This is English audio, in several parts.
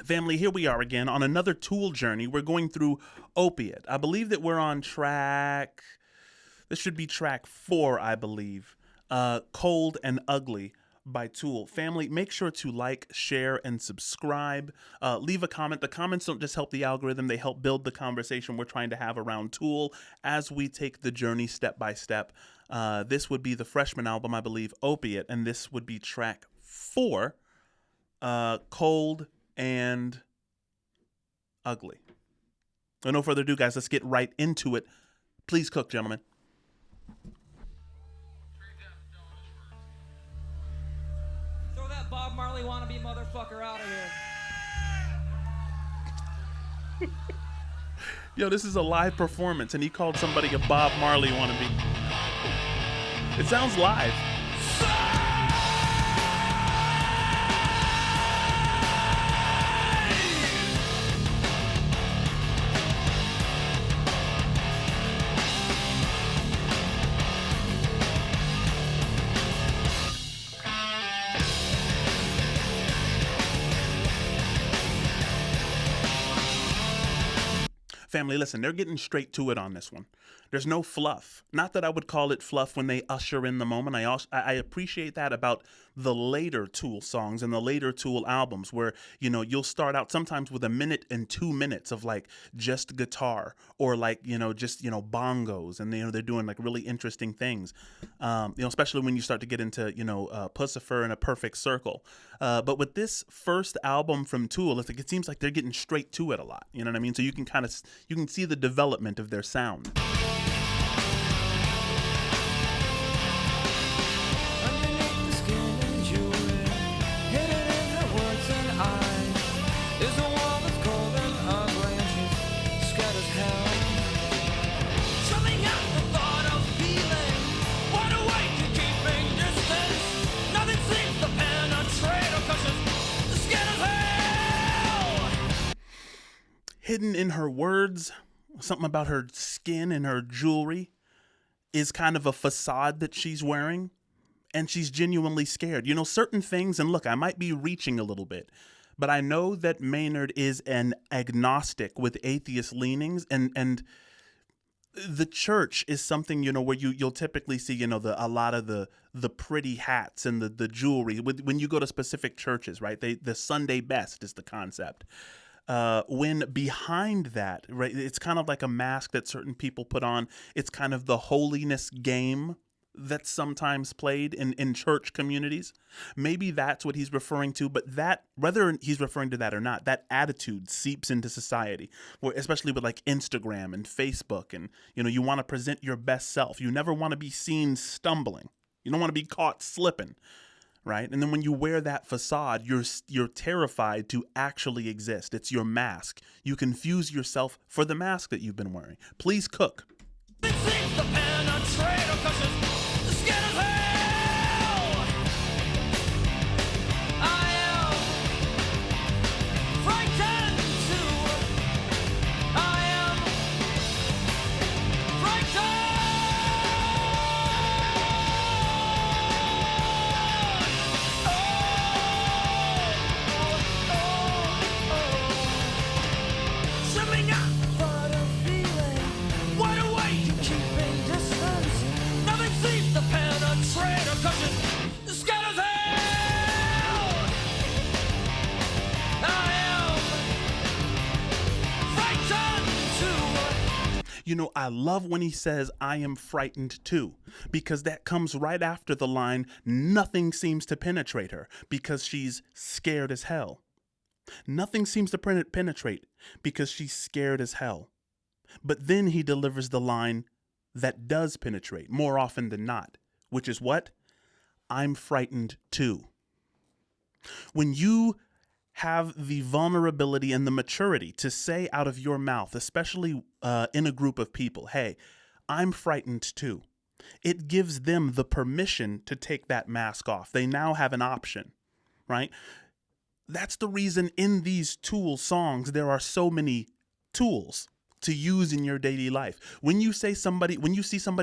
Family, here we are again on another Tool journey. We're going through Opiate. I believe that we're on track, this should be track 4, I believe. Cold and Ugly by Tool. Family, make sure to like, share, and subscribe. Leave a comment. The comments don't just help the algorithm, they help build the conversation we're trying to have around Tool as we take the journey step by step. This would be the freshman album, I believe, Opiate, and this would be track 4, Cold and Ugly. So no further ado, guys, let's get right into it. Please cook, gentlemen. Throw that Bob Marley wannabe motherfucker out of here. Yo, this is a live performance, and he called somebody a Bob Marley wannabe. It sounds live. Family, listen, they're getting straight to it on this one. There's no fluff. Not that I would call it fluff when they usher in the moment. I appreciate that about the later Tool songs and the later Tool albums where, you know, you'll start out sometimes with 1 minute and 2 minutes of like just guitar or like, you know, just, you know, bongos, and, you know, they're doing like really interesting things, you know, especially when you start to get into, you know, Pussifer and A Perfect Circle. But with this first album from Tool, it's like, it seems like they're getting straight to it a lot. You know what I mean? So you can kind of, you can see the development of their sound. Hidden in her words, something about her skin and her jewelry is kind of a facade that she's wearing, and she's genuinely scared. You know, certain things, and look, I might be reaching a little bit, but I know that Maynard is an agnostic with atheist leanings, and the church is something, you know, where you'll typically see, you know, a lot of the pretty hats and the jewelry when you go to specific churches, right? The Sunday best is the concept. When behind that, right, it's kind of like a mask that certain people put on. It's kind of the holiness game that's sometimes played in church communities. Maybe that's what he's referring to, but that, whether he's referring to that or not, that attitude seeps into society, where, especially with like Instagram and Facebook, and, you know, you want to present your best self. You never want to be seen stumbling. You don't want to be caught slipping. Right? And then when you wear that facade, you're terrified to actually exist. It's your mask. You confuse yourself for the mask that you've been wearing. Please cook. You know, I love when he says, I am frightened too, because that comes right after the line, nothing seems to penetrate her because she's scared as hell. Nothing seems to penetrate because she's scared as hell. But then he delivers the line that does penetrate more often than not, which is what? I'm frightened too. When you have the vulnerability and the maturity to say out of your mouth, especially in a group of people, hey, I'm frightened too. It gives them the permission to take that mask off. They now have an option, right? That's the reason in these Tool songs, there are so many tools to use in your daily life. When you see somebody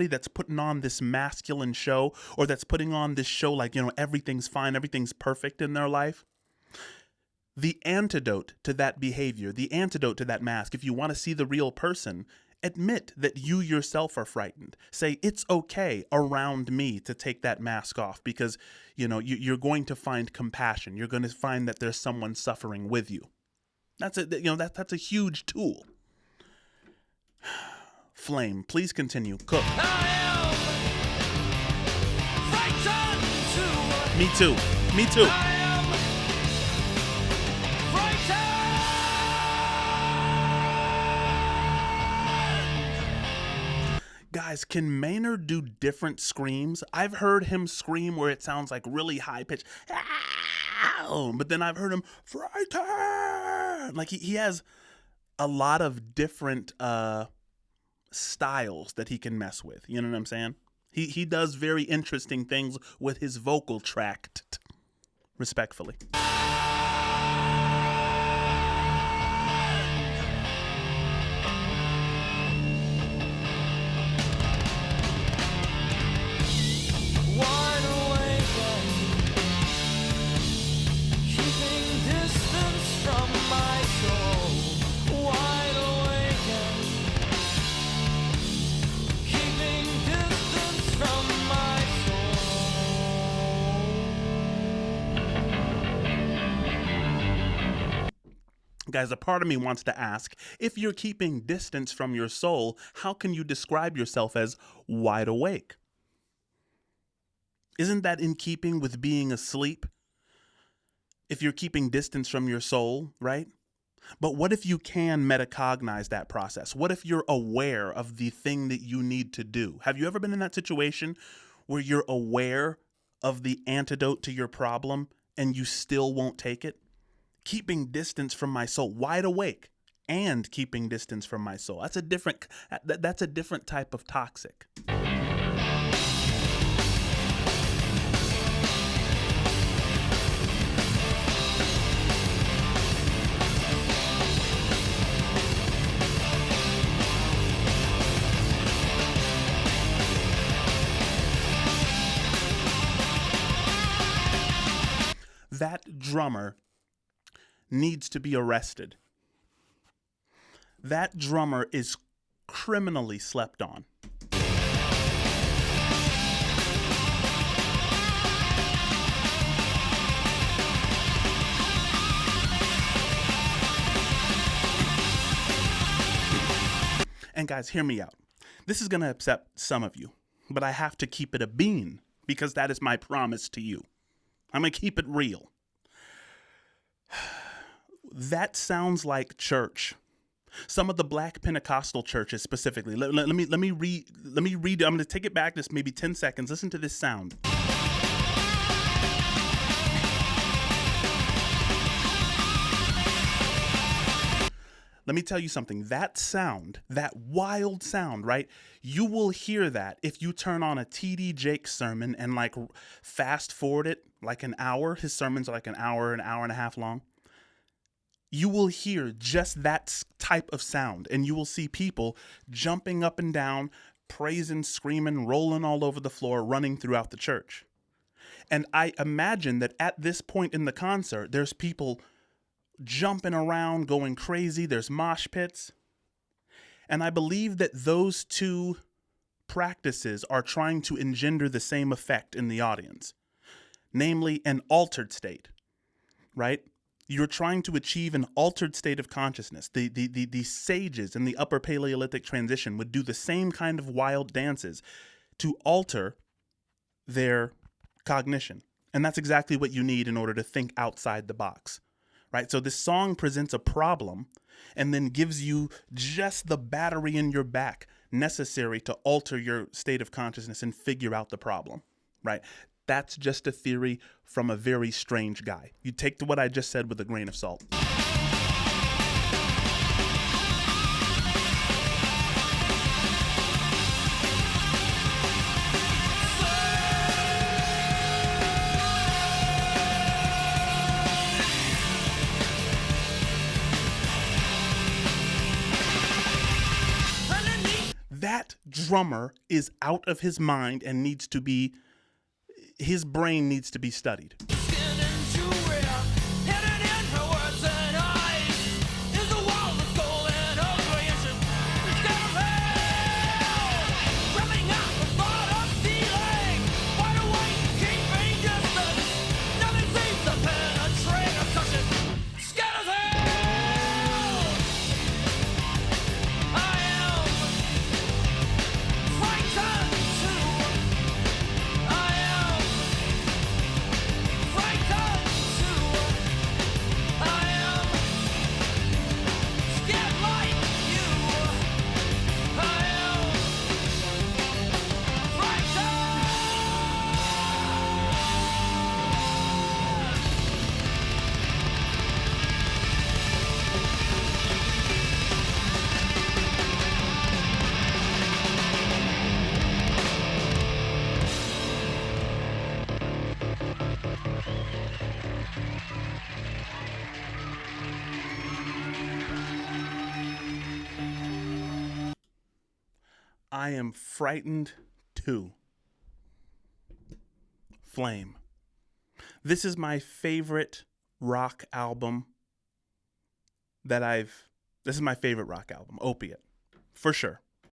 that's putting on this masculine show, or that's putting on this show like, you know, everything's fine, everything's perfect in their life, The antidote to that behavior, the antidote to that mask, if you want to see the real person, admit that you yourself are frightened. Say, it's okay around me to take that mask off because, you're going to find compassion. You're going to find that there's someone suffering with you. That's a huge tool. Flame, please continue. Cook. Me too. Me too. Guys, can Maynard do different screams? I've heard him scream where it sounds like really high pitched, but then I've heard him frightened. Like he has a lot of different styles that he can mess with. You know what I'm saying? He does very interesting things with his vocal tract. Respectfully. Guys, a part of me wants to ask, if you're keeping distance from your soul, how can you describe yourself as wide awake? Isn't that in keeping with being asleep? If you're keeping distance from your soul, right? But what if you can metacognize that process? What if you're aware of the thing that you need to do? Have you ever been in that situation where you're aware of the antidote to your problem and you still won't take it? Keeping distance from my soul, wide awake and keeping distance from my soul. That's a different type of toxic. That drummer needs to be arrested. That drummer is criminally slept on. And guys, hear me out. This is going to upset some of you, but I have to keep it a bean because that is my promise to you. I'm going to keep it real. That sounds like church. Some of the Black Pentecostal churches specifically. Let me read. I'm going to take it back just maybe 10 seconds. Listen to this sound. Let me tell you something. That sound, that wild sound, right? You will hear that if you turn on a T.D. Jakes sermon and like fast forward it like an hour. His sermons are like an hour and a half long. You will hear just that type of sound, and you will see people jumping up and down, praising, screaming, rolling all over the floor, running throughout the church. And I imagine that at this point in the concert, there's people jumping around, going crazy. There's mosh pits. And I believe that those two practices are trying to engender the same effect in the audience, namely an altered state, right? You're trying to achieve an altered state of consciousness. The sages in the Upper Paleolithic transition would do the same kind of wild dances to alter their cognition. And that's exactly what you need in order to think outside the box, right? So this song presents a problem and then gives you just the battery in your back necessary to alter your state of consciousness and figure out the problem, right? That's just a theory from a very strange guy. You take what I just said with a grain of salt. That drummer is out of his mind and his brain needs to be studied. I am frightened too. Flame. This is my favorite rock album this is my favorite rock album, Opiate, for sure.